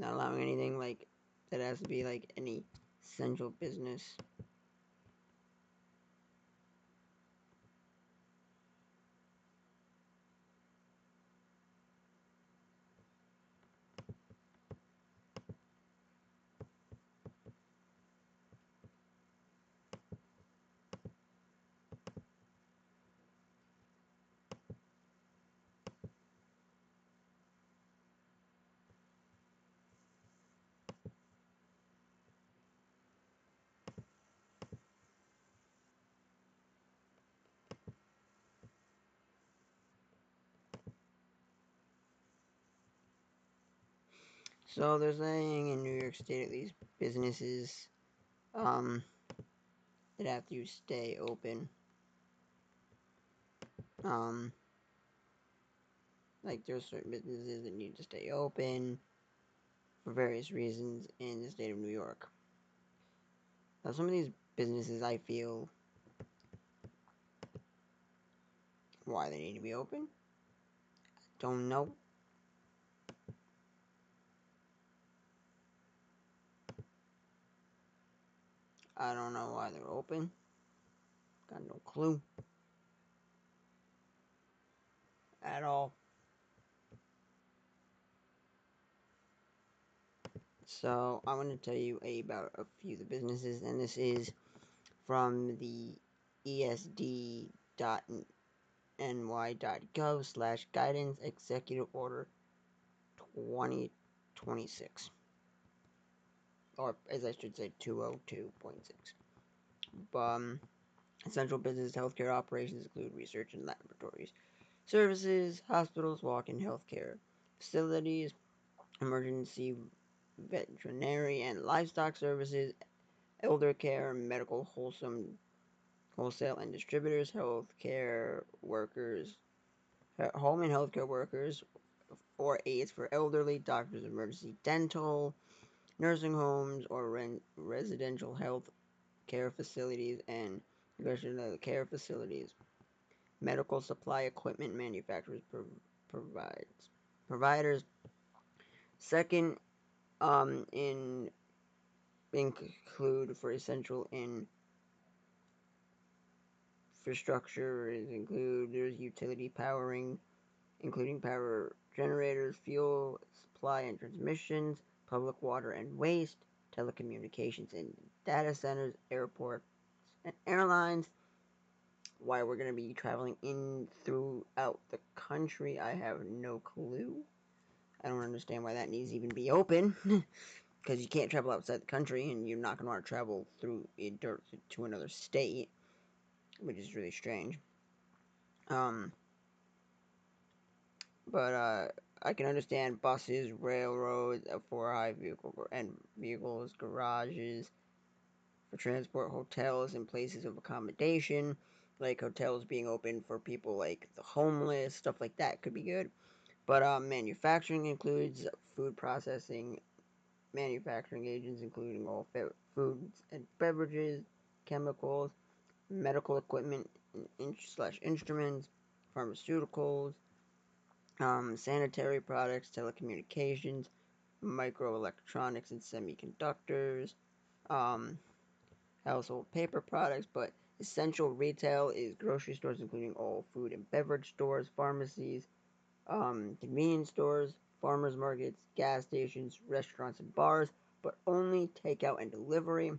Not allowing anything like that has to be like any essential business. So they're saying in New York State, at least, businesses um, that have to stay open. Um, like there's certain businesses that need to stay open for various reasons in the state of New York. Now, some of these businesses, I feel, why they need to be open, don't know. I don't know why they're open. Got no clue at all. So I want to tell you about a few of the businesses, and this is from the esd.ny.gov/guidance executive order 2026, or as I should say 202.6. Essential business healthcare operations include research and laboratories, services, hospitals, walk-in healthcare facilities, emergency veterinary and livestock services, elder care, medical wholesale and distributors, healthcare workers, home and healthcare workers, or aides for elderly, doctors, emergency dental, nursing homes, or residential health care facilities and correctional care facilities, medical supply equipment manufacturers providers. Second, in include for essential infrastructure is include there's utility powering, including power generators, fuel supply and transmissions, public water and waste, telecommunications and data centers, airports and airlines. Why we're going to be traveling in throughout the country, I have no clue. I don't understand why that needs to even be open. Because you can't travel outside the country, and you're not going to want to travel through to another state, which is really strange. Um, but I can understand buses, railroads for high vehicles, garages for transport, hotels, and places of accommodation, like hotels being open for people like the homeless, stuff like that could be good. But manufacturing includes food processing, manufacturing agents, including all foods and beverages, chemicals, medical equipment slash instruments, pharmaceuticals, sanitary products, telecommunications, microelectronics and semiconductors, um, household paper products, but essential retail is grocery stores, including all food and beverage stores, pharmacies, convenience stores, farmers markets, gas stations, restaurants, and bars, but only takeout and delivery,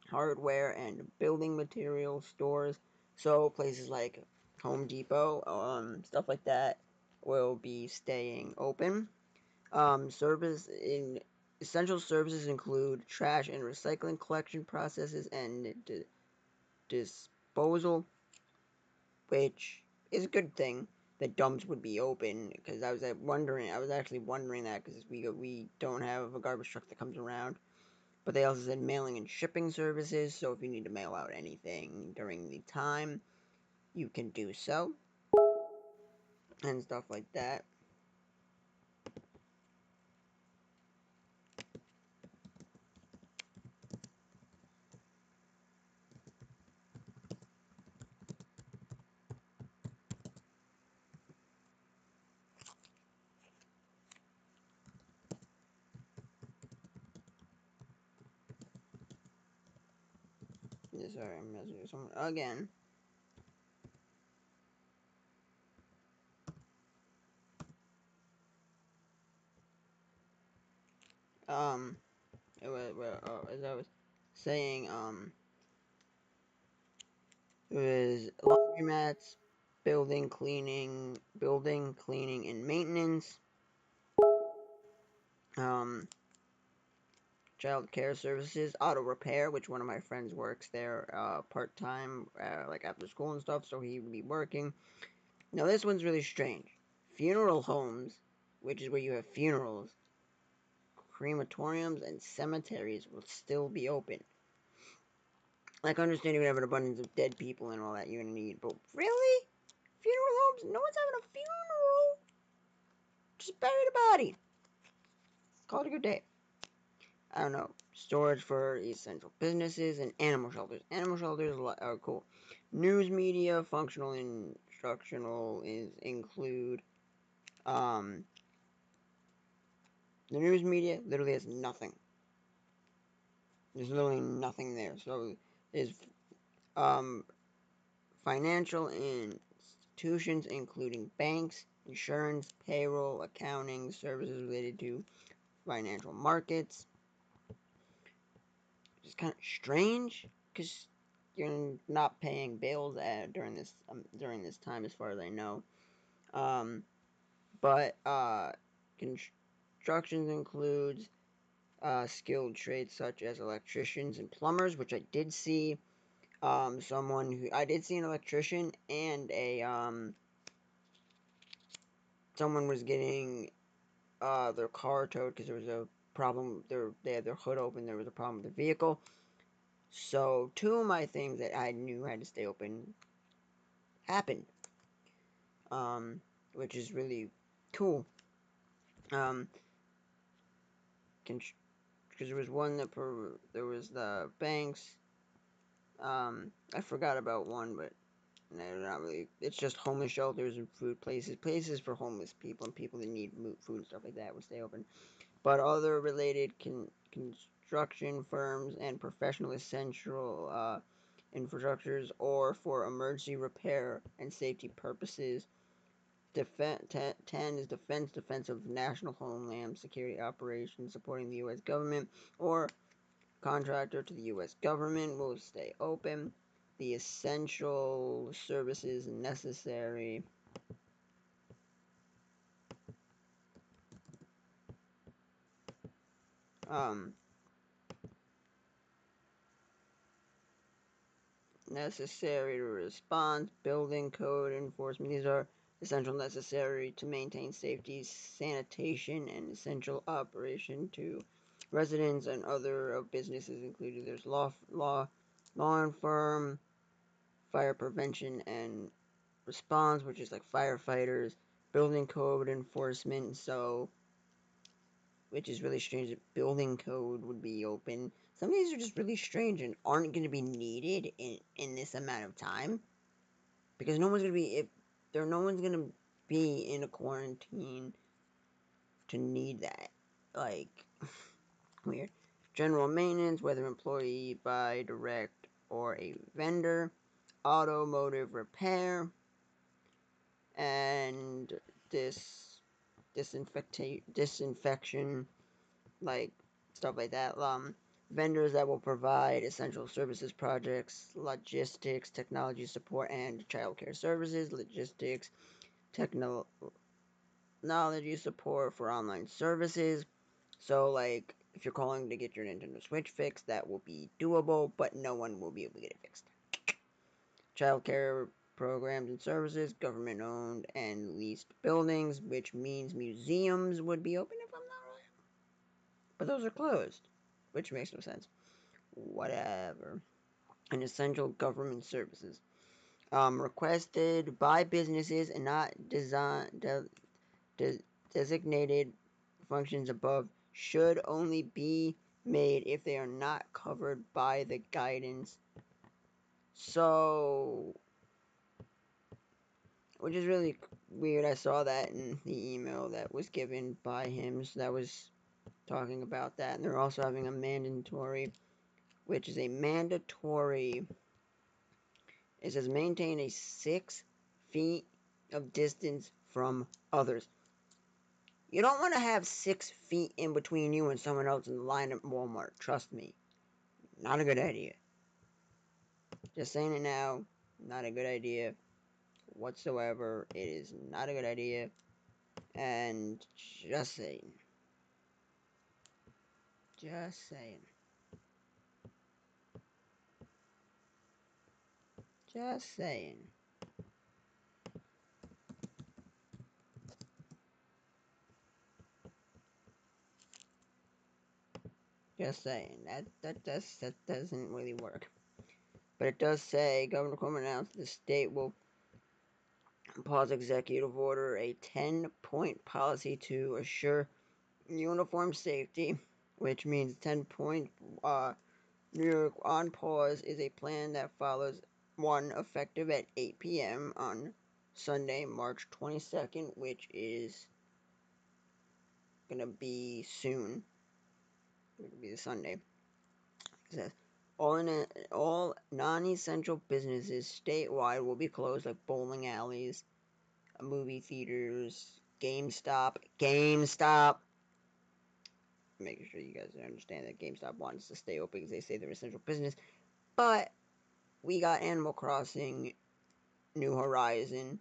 hardware and building material stores. So places like Home Depot, stuff like that, will be staying open. Service in essential services include trash and recycling collection processes and disposal, which is a good thing that dumps would be open because I was actually wondering that because we don't have a garbage truck that comes around. But they also said mailing and shipping services, so if you need to mail out anything during the time, you can do so and stuff like that. Yeah, sorry, I'm messing with someone again. Um, as I was saying, it was laundromats, building cleaning and maintenance, um, child care services, auto repair, which one of my friends works there part time, like after school and stuff, so he would be working. Now this one's really strange. Funeral homes, which is where you have funerals, crematoriums, and cemeteries will still be open. Like, I understand you're gonna have an abundance of dead people and all that you're gonna need, but really? Funeral homes? No one's having a funeral. Just bury the body. Call it a good day. I don't know. Storage for essential businesses and animal shelters. Animal shelters are cool. News media, functional and instructional include the news media literally has nothing. There's literally nothing there. So there's um financial institutions including banks, insurance, payroll, accounting, services related to financial markets. It's kind of strange because you're not paying bills during this time, as far as I know. Um, but constructions includes skilled trades such as electricians and plumbers, which I did see. Someone who I did see an electrician and a someone was getting their car towed because there was a problem. They had their hood open. There was a problem with the vehicle. So two of my things that I knew had to stay open happened, um, which is really cool. Um, because there was one that there was the banks. I forgot about one, but they're not really. It's just homeless shelters and food places for homeless people and people that need food and stuff like that would stay open. But other related construction firms and professional essential infrastructures or for emergency repair and safety purposes. 10 is defense of national homeland security operations supporting the U.S. government or contractor to the U.S. government will stay open. The essential services necessary um, necessary to respond, building code enforcement. These are essential necessary to maintain safety, sanitation, and essential operation to residents and other businesses, including there's law and firm, fire prevention and response, which is like firefighters, building code enforcement. So, which is really strange that building code would be open. Some of these are just really strange and aren't going to be needed in this amount of time because no one's going to be if there no one's going to be in a quarantine to need that. Like weird. General maintenance, whether employee by direct or a vendor, automotive repair, and this disinfection, like stuff like that. Vendors that will provide essential services projects, logistics, technology support, and childcare services, logistics, technology support for online services. So, like, if you're calling to get your Nintendo Switch fixed, that will be doable, but no one will be able to get it fixed. Childcare programs and services, government owned and leased buildings, which means museums would be open if I'm not right. But those are closed, which makes no sense. Whatever. And essential government services. Requested by businesses and not de- designated functions above should only be made if they are not covered by the guidance. So, which is really weird. I saw that in the email that was given by him. So that was talking about that. And they're also having a mandatory which is a mandatory. It says maintain a 6 feet of distance from others. You don't want to have 6 feet in between you and someone else in the line at Walmart. Trust me. Not a good idea. Just saying it now. Not a good idea whatsoever. It is not a good idea. And just saying. Just saying. Just saying. Just saying. That doesn't really work. But it does say Governor Cuomo announced the state will pause executive order, a 10-point policy to assure uniform safety, which means 10-point New York on pause is a plan that follows one effective at 8 p.m. on Sunday, March 22nd, which is gonna be soon. It'll be the Sunday. It says all non-essential businesses statewide will be closed, like bowling alleys, movie theaters, GameStop. Making sure you guys understand that GameStop wants to stay open because they say they're essential business. But we got Animal Crossing New Horizon.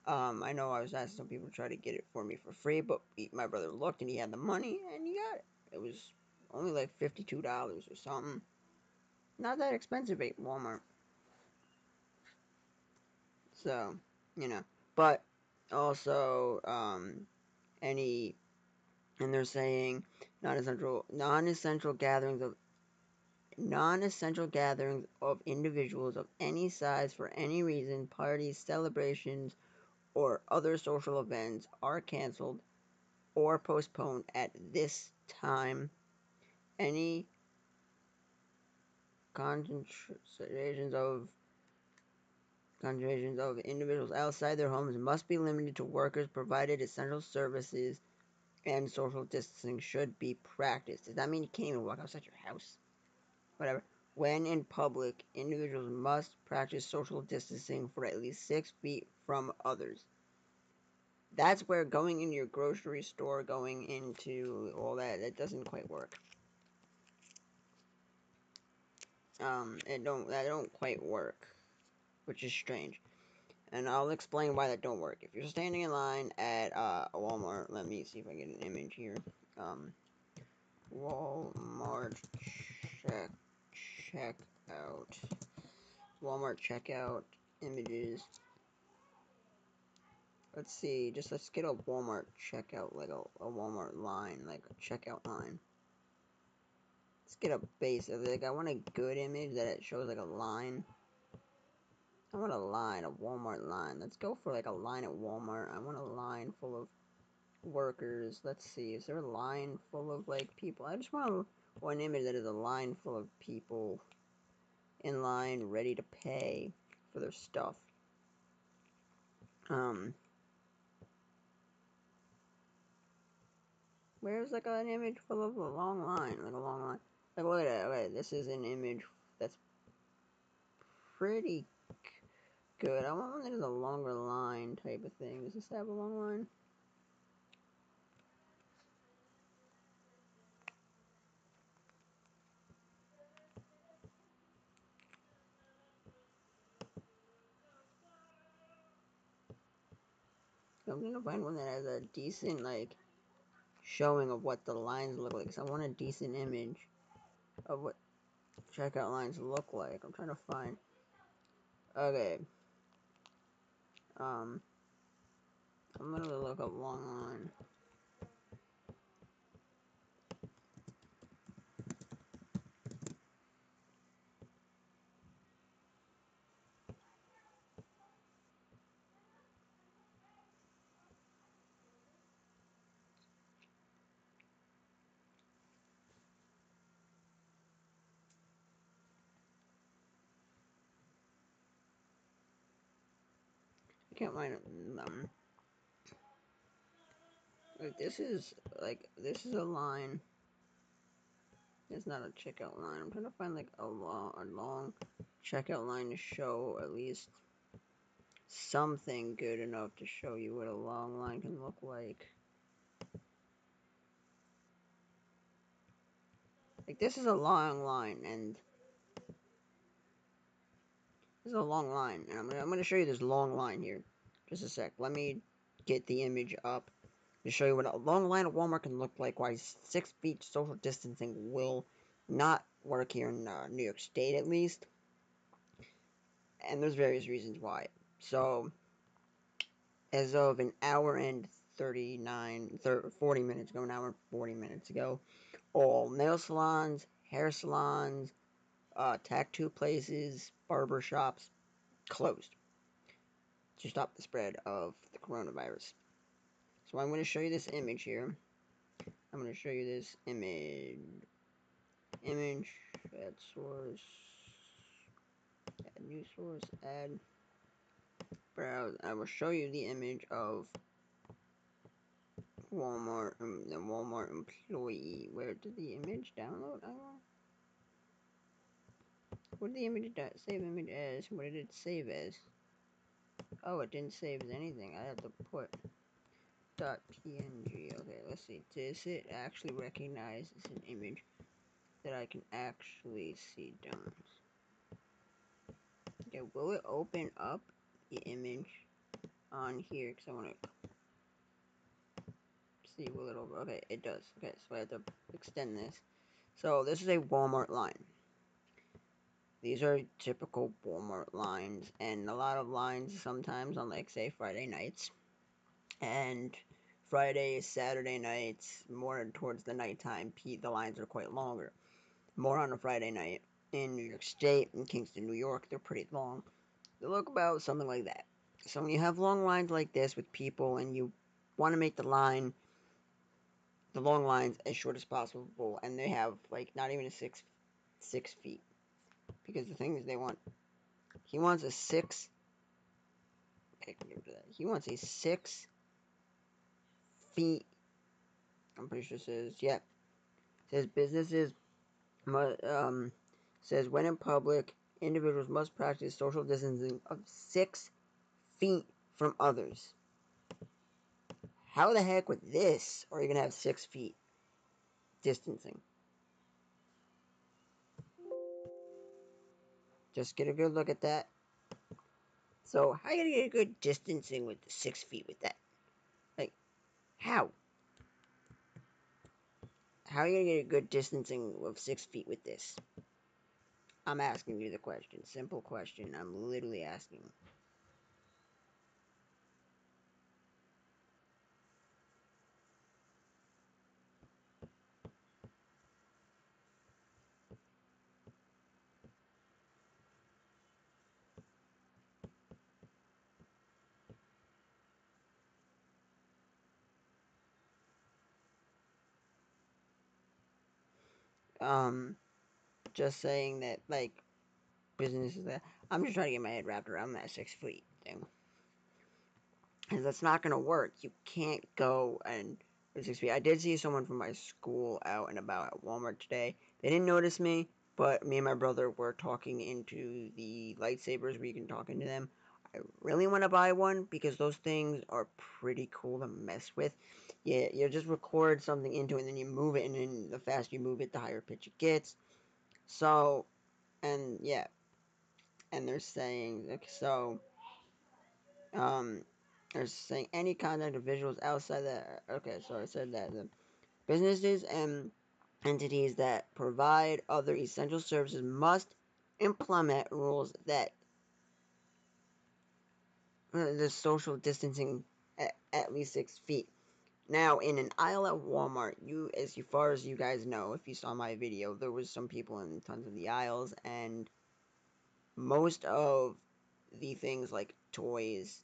I know I was asking some people to try to get it for me for free, but my brother looked and he had the money and he got it. It was only like $52 or something. Not that expensive at Walmart. So, you know. But also, any, and they're saying non-essential gatherings of individuals of any size for any reason, parties, celebrations, or other social events are canceled or postponed at this time. Any concentrations of individuals outside their homes must be limited to workers, provided essential services and social distancing should be practiced. Does that mean you can't even walk outside your house? Whatever. When in public, individuals must practice social distancing for at least 6 feet from others. That's where going into your grocery store, going into all that doesn't quite work. That don't quite work, which is strange. And I'll explain why that don't work. If you're standing in line at a Walmart, let me see if I get an image here. Walmart checkout. Walmart checkout images. Let's see, let's get a Walmart checkout, like a Walmart line, like a checkout line. Let's get a base of like I want a good image that it shows like a line. I want a line, a Walmart line. Let's go for like a line at Walmart. I want a line full of workers. Let's see, is there a line full of like people? I just want one image that is a line full of people in line ready to pay for their stuff. Where's like an image full of a long line, like a long line? Like look at that. Okay, this is an image that's pretty good. I want one that is a longer line type of thing. Does this have a long line? I'm gonna find one that has a decent like showing of what the lines look like. So I want a decent image of what checkout lines look like. I'm trying to find. Okay. I'm gonna look up long line. I can't find like this is a line. It's not a checkout line. I'm trying to find like a long checkout line to show at least something good enough to show you what a long line can look like. Like this is a long line, and this is a long line, and I'm gonna show you this long line here. Just a sec. Let me get the image up to show you what a long line at Walmart can look like. Why 6 feet social distancing will not work here in New York State, at least. And there's various reasons why. So, as of an hour and 40 minutes ago, an hour and 40 minutes ago, all nail salons, hair salons, tattoo places, barber shops closed to stop the spread of the coronavirus. So I'm going to show you this image here. I'm going to show you this image, add source, add new source, add browse. I will show you the image of Walmart, the Walmart employee. Where did the image download? What did the image save image as? What did it save as? Oh, it didn't save as anything. I have to put .png. Okay, let's see. Does it actually recognize as an image that I can actually see done? Okay, will it open up the image on here? Because I want to see will it over. Okay, it does. Okay, so I have to extend this. So this is a Walmart line. These are typical Walmart lines, and a lot of lines sometimes on, like, say, Friday nights, and Fridays, Saturday nights, more towards the nighttime, the lines are quite longer. More on a Friday night. In New York State, in Kingston, New York, they're pretty long. They look about something like that. So when you have long lines like this with people, and you want to make the long lines as short as possible, and they have, like, not even a six feet, because the thing is, he wants a 6. He wants a 6 feet. I'm pretty sure it says, yeah. It says businesses says when in public, individuals must practice social distancing of 6 feet from others. How the heck with this are you gonna have 6 feet distancing? Just get a good look at that. So how are you gonna get a good distancing with the 6 feet with that? Like, how? How are you gonna get a good distancing of 6 feet with this? I'm asking you the question. Simple question. I'm literally asking. Um, just saying that, like, businesses that I'm just trying to get my head wrapped around that 6 feet thing. Because that's not gonna work. You can't go and with 6 feet. I did see someone from my school out and about at Walmart today. They didn't notice me, but me and my brother were talking into the lightsabers where you can talk into them. I really want to buy one because those things are pretty cool to mess with. Yeah, you just record something into it and then you move it, and then the faster you move it, the higher pitch it gets. So, and yeah, and they're saying, like, so, um, they're saying any contact of visuals outside that. Okay, so I said that the businesses and entities that provide other essential services must implement rules that the social distancing at least 6 feet. Now, in an aisle at Walmart, as far as you guys know, if you saw my video, there was some people in tons of the aisles, and most of the things like toys,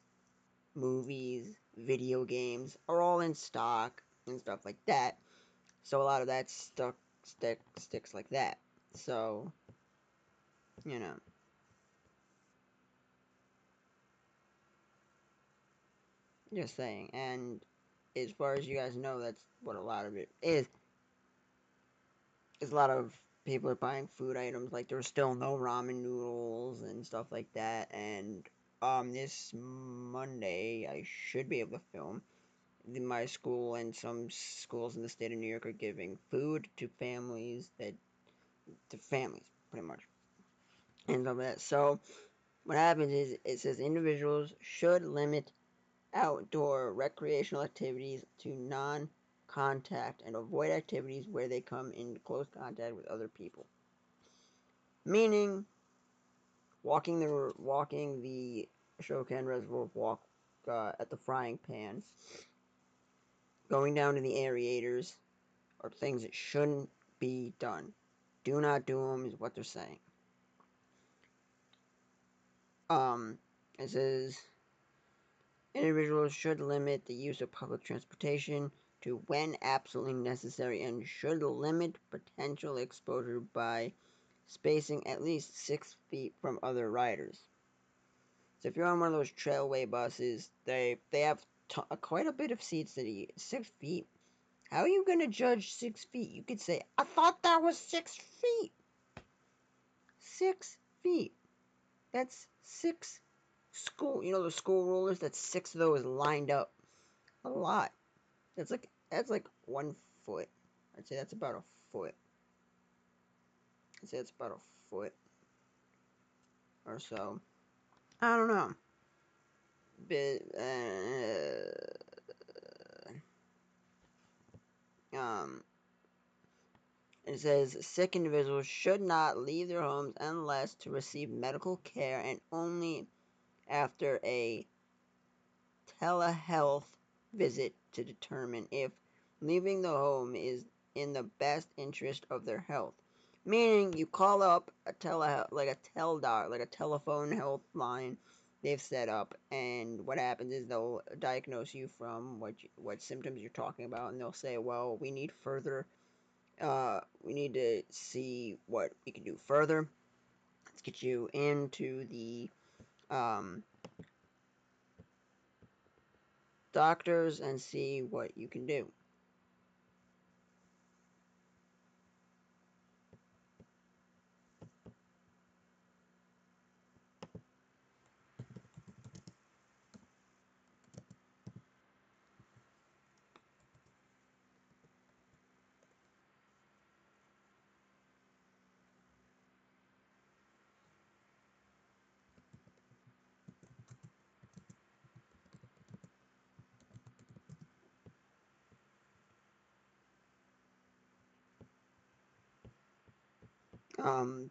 movies, video games are all in stock and stuff like that. So a lot of that sticks like that. So, you know, just saying. And as far as you guys know, that's what a lot of it is. There's a lot of people are buying food items. Like there's still no ramen noodles and stuff like that. And this Monday I should be able to film. My school and some schools in the state of New York are giving food to families pretty much, and stuff like that. So what happens is it says individuals should limit outdoor recreational activities to non-contact and avoid activities where they come into close contact with other people. Meaning, walking the Shokan Reservoir walk at the frying pan, going down to the aerators, are things that shouldn't be done. Do not do them is what they're saying. Um, it says individuals should limit the use of public transportation to when absolutely necessary and should limit potential exposure by spacing at least 6 feet from other riders. So if you're on one of those trailway buses, they have quite a bit of seats that you 6 feet. How are you gonna judge 6 feet? You could say, I thought that was 6 feet. 6 feet. That's six the school rulers. That's six of those lined up. A lot. That's like 1 foot. I'd say that's about a foot. I'd say that's about a foot or so. I don't know. But um, it says sick individuals should not leave their homes unless to receive medical care and only after a telehealth visit to determine if leaving the home is in the best interest of their health. Meaning, you call up a like a teldar, like a telephone health line they've set up, and what happens is they'll diagnose you from what symptoms you're talking about, and they'll say, well, we need to see what we can do further. Let's get you into the um, doctors and see what you can do.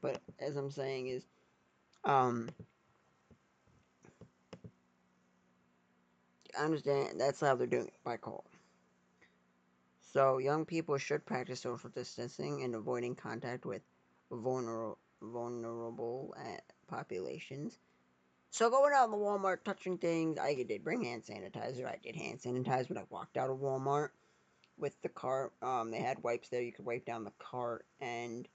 But as I'm saying is, um, I understand that's how they're doing it by call. So young people should practice social distancing and avoiding contact with vulnerable populations. So going out in the Walmart, touching things, I did bring hand sanitizer. I did hand sanitize when I walked out of Walmart with the cart. They had wipes there. You could wipe down the cart and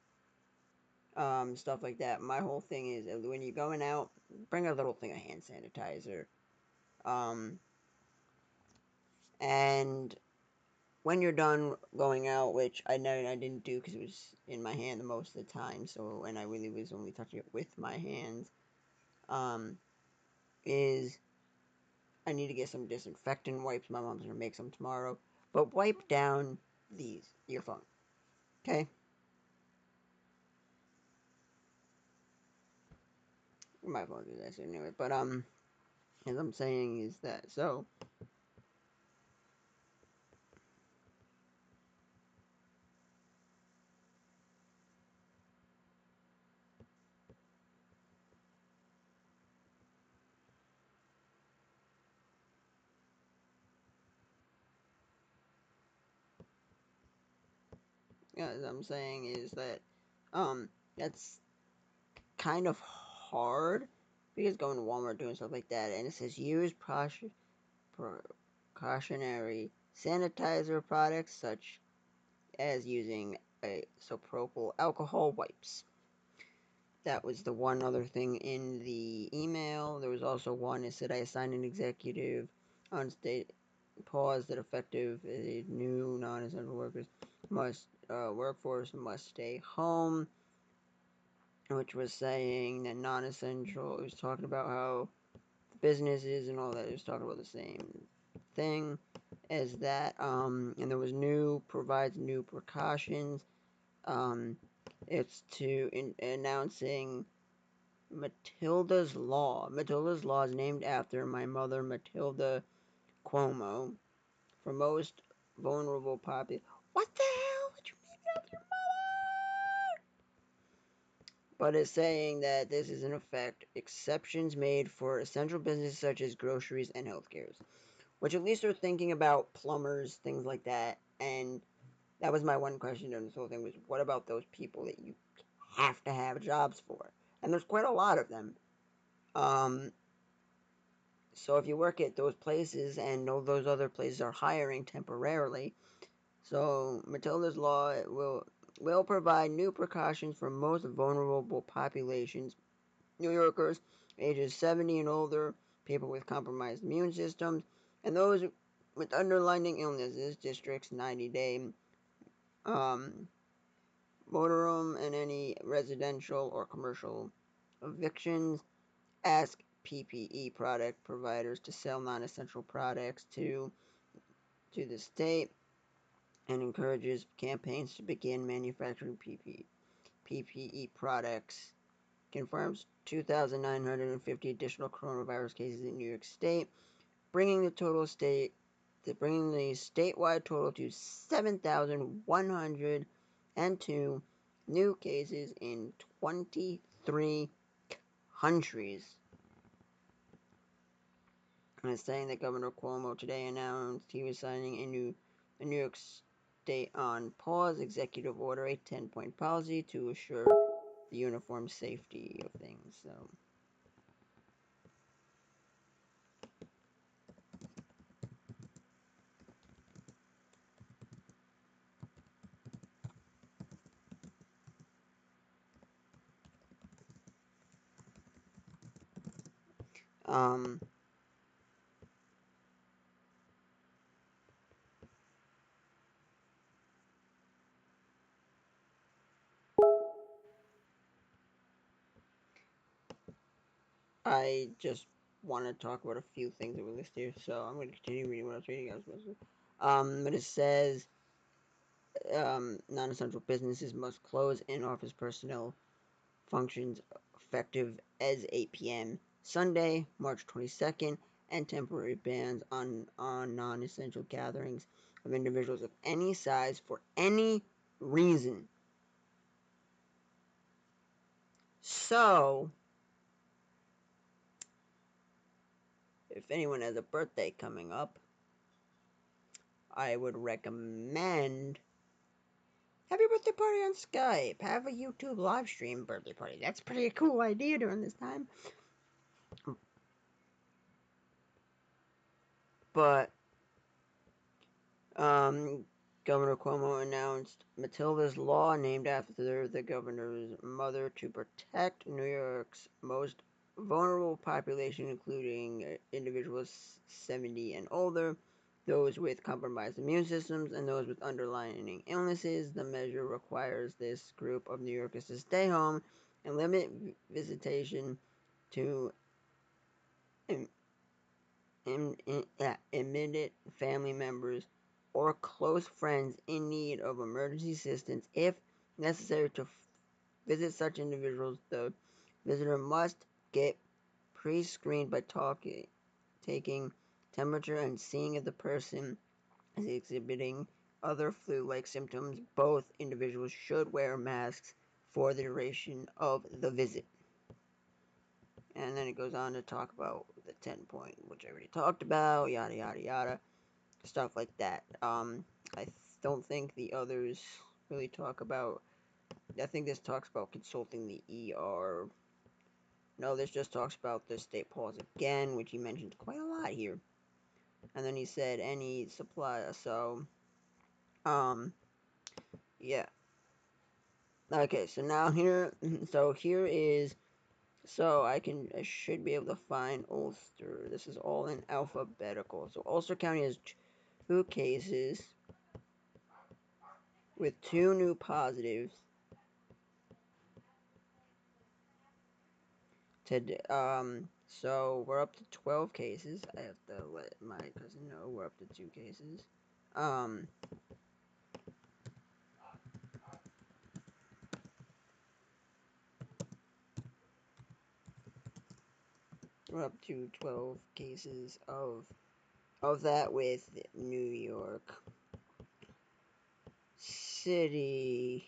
stuff like that. My whole thing is when you're going out, bring a little thing of hand sanitizer. Um, and when you're done going out, which I didn't do because it was in my hand the most of the time, so and I really was only touching it with my hands. Um, is I need to get some disinfectant wipes. My mom's gonna make some tomorrow. But wipe down your phone, okay? My phone is that anyway. But as I'm saying is that so as I'm saying is that that's kind of hard because going to Walmart doing stuff like that, and it says use precautionary sanitizer products such as using a isopropyl alcohol wipes. That was the one other thing in the email. There was also one that said I assigned an executive on state pause that effective new non-essential workers. workforce must stay home, which was saying that non-essential. It was talking about how businesses and all that. It was talking about the same thing as that. And there was new provides new precautions. Um, it's announcing Matilda's Law. Matilda's Law is named after my mother, Matilda Cuomo, for most vulnerable population. What the hell? Would you name it after your mother? But it's saying that this is in effect exceptions made for essential businesses such as groceries and healthcare, which at least are thinking about plumbers, things like that. And that was my one question during this whole thing was, what about those people that you have to have jobs for? And there's quite a lot of them. Um, so if you work at those places and all those other places are hiring temporarily, so Matilda's Law will provide new precautions for most vulnerable populations, New Yorkers ages 70 and older, people with compromised immune systems, and those with underlying illnesses. Districts 90-day um, motorhome and any residential or commercial evictions. Ask PPE product providers to sell non-essential products to the state and encourages campaigns to begin manufacturing PPE products. Confirms 2,950 additional coronavirus cases in New York State, bringing the statewide total to 7,102 new cases in 23 countries. And it's saying that Governor Cuomo today announced he was signing a New York State on pause executive order, a 10-point policy to assure the uniform safety of things. So. Um, I just want to talk about a few things that were listed here, so I'm going to continue reading what I was reading. But it says non-essential businesses must close in-office personnel functions effective as 8 p.m. Sunday, March 22nd, and temporary bans on non-essential gatherings of individuals of any size for any reason. So, if anyone has a birthday coming up, I would recommend have your birthday party on Skype. Have a YouTube live stream birthday party. That's a pretty cool idea during this time. But um, Governor Cuomo announced Matilda's Law, named after the governor's mother, to protect New York's most vulnerable population, including individuals 70 and older, those with compromised immune systems, and those with underlying illnesses. The measure requires this group of New Yorkers to stay home and limit visitation to immediate family members or close friends in need of emergency assistance. If necessary to visit such individuals, the visitor must get pre-screened by taking temperature and seeing if the person is exhibiting other flu-like symptoms. Both individuals should wear masks for the duration of the visit. And then it goes on to talk about the 10 point, which I already talked about, yada yada yada, stuff like that. I don't think the others really talk about. I think this talks about consulting the ER. No, this just talks about the state pause again, which he mentions quite a lot here. And then he said any supply. So, um, yeah. Okay, so now here, so here is So I should be able to find Ulster. This is all in alphabetical. So Ulster County has two cases with 2 new positives. So we're up to 12 cases. I have to let my cousin know we're up to 2 cases. Um, we're up to 12 cases of that with New York City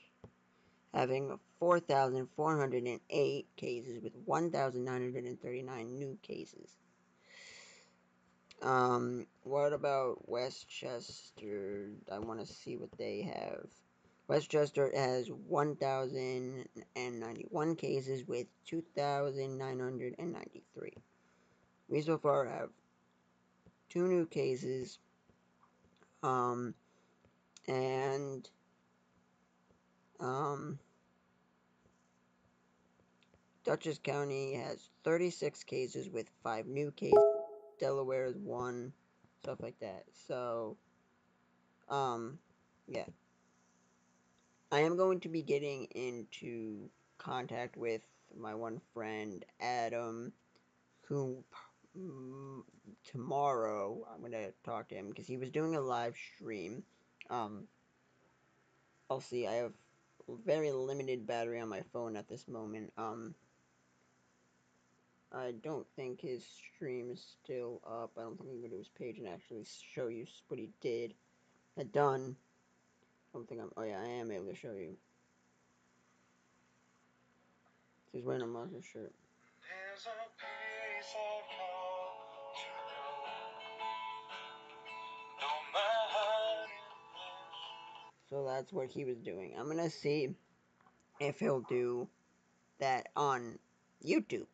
having 4,408 cases with 1,939 new cases. What about Westchester? I want to see what they have. Westchester has 1,091 cases with 2,993. We so far have 2 new cases, and, Dutchess County has 36 cases with 5 new cases. Delaware is 1, stuff like that. So, yeah. I am going to be getting into contact with my one friend, Adam, who tomorrow I'm going to talk to him because he was doing a live stream. I'll see. I have very limited battery on my phone at this moment. I don't think his stream is still up. I don't think I can go to his page and actually show you what he did. Done. I don't think I'm. Oh yeah, I am able to show you. He's wearing a Muslim shirt. There's a place I've come to know. So that's what he was doing. I'm gonna see if he'll do that on YouTube,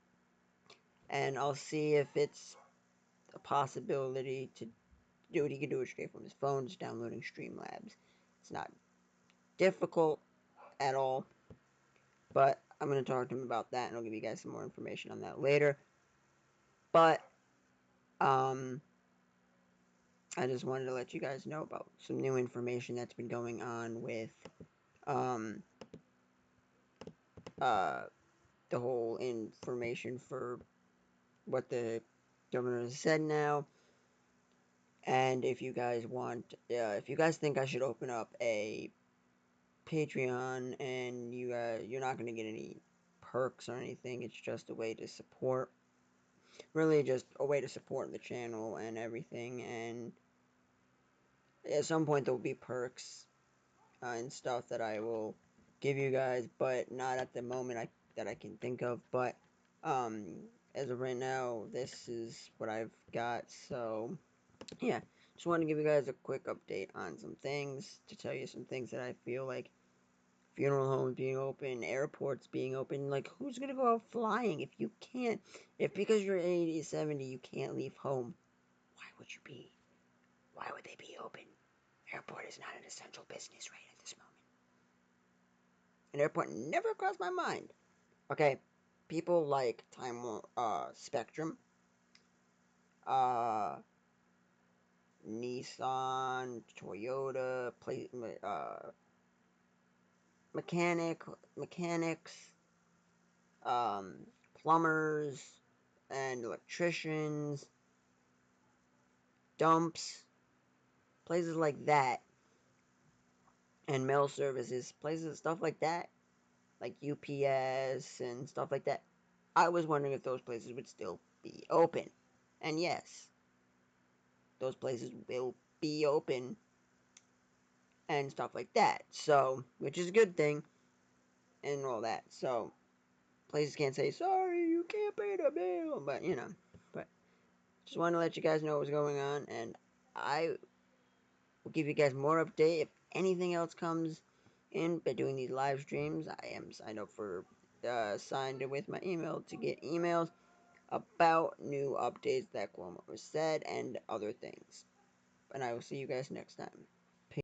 and I'll see if it's a possibility to do it. He can do it straight from his phone, just downloading Streamlabs. It's not difficult at all, but I'm gonna talk to him about that, and I'll give you guys some more information on that later. But I just wanted to let you guys know about some new information that's been going on with the whole information for what the governor has said now. And if you guys want, if you guys think I should open up a Patreon, and you're not gonna get any perks or anything, it's just a way to support, really just a way to support the channel and everything. And at some point there will be perks and stuff that I will give you guys, but not at the moment that I can think of. But as of right now, this is what I've got. So yeah, just want to give you guys a quick update on some things, to tell you some things that I feel like: funeral homes being open, airports being open. Like, who's gonna go out flying if you can't? If because you're 80, 70, you can't leave home, why would you be? Why would they be open? Airport is not an essential business right at this moment. An airport never crossed my mind. Okay, people like Spectrum, uh, Nissan, Toyota, mechanics, um, plumbers, and electricians, dumps, places like that, and mail services, places, stuff like that, like UPS and stuff like that. I was wondering if those places would still be open. And yes, those places will be open and stuff like that. So, which is a good thing and all that. So, places can't say, sorry, you can't pay the bill. But, but just want to let you guys know what's going on. And I will give you guys more update if anything else comes in by doing these live streams. I am signed up for, signed with my email to get emails about new updates that Cuomo has said and other things. And I will see you guys next time.